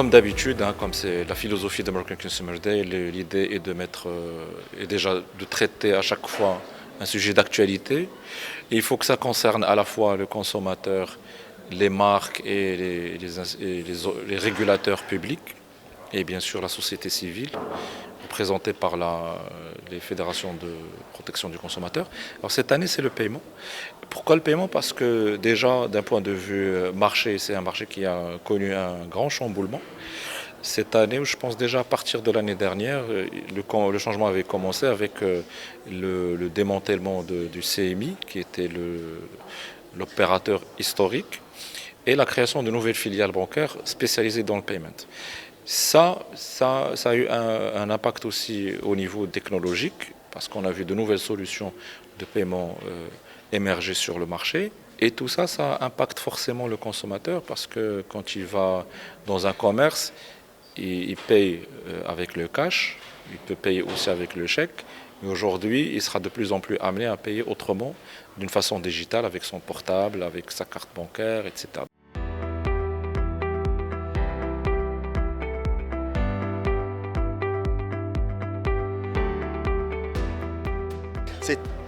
comme d'habitude, hein, comme c'est la philosophie d'American Consumer Day, l'idée est de est déjà de traiter à chaque fois un sujet d'actualité. Et il faut que ça concerne à la fois le consommateur, les marques et les régulateurs publics, et bien sûr la société civile, représentée par les fédérations de protection du consommateur. Alors cette année, c'est le paiement. Pourquoi le paiement? Parce que déjà, d'un point de vue marché, c'est un marché qui a connu un grand chamboulement. Cette année, je pense déjà à partir de l'année dernière, le changement avait commencé avec le démantèlement du CMI, qui était l'opérateur historique, et la création de nouvelles filiales bancaires spécialisées dans le paiement. Ça a eu un impact aussi au niveau technologique, parce qu'on a vu de nouvelles solutions de paiement émerger sur le marché. Et tout ça, ça impacte forcément le consommateur, parce que quand il va dans un commerce, il paye avec le cash, il peut payer aussi avec le chèque. Mais aujourd'hui, il sera de plus en plus amené à payer autrement, d'une façon digitale, avec son portable, avec sa carte bancaire, etc.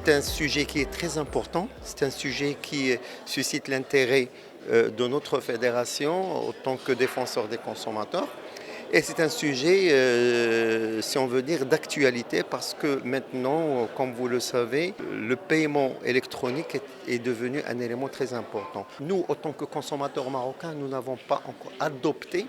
C'est un sujet qui est très important, c'est un sujet qui suscite l'intérêt de notre fédération en tant que défenseur des consommateurs. Et c'est un sujet, si on veut dire, d'actualité parce que maintenant, comme vous le savez, le paiement électronique est devenu un élément très important. Nous, en tant que consommateurs marocains, nous n'avons pas encore adopté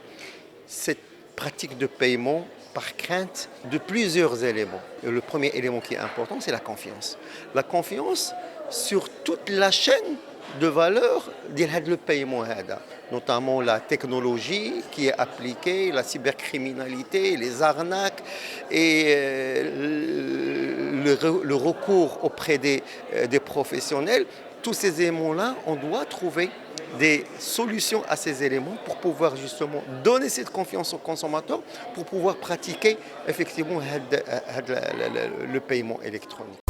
cette pratique de paiement par crainte de plusieurs éléments. Et le premier élément qui est important, c'est la confiance. La confiance sur toute la chaîne de valeur le paiement, notamment la technologie qui est appliquée, la cybercriminalité, les arnaques et le recours auprès des professionnels. Tous ces éléments-là, on doit trouver des solutions à ces éléments pour pouvoir justement donner cette confiance aux consommateurs pour pouvoir pratiquer effectivement le paiement électronique.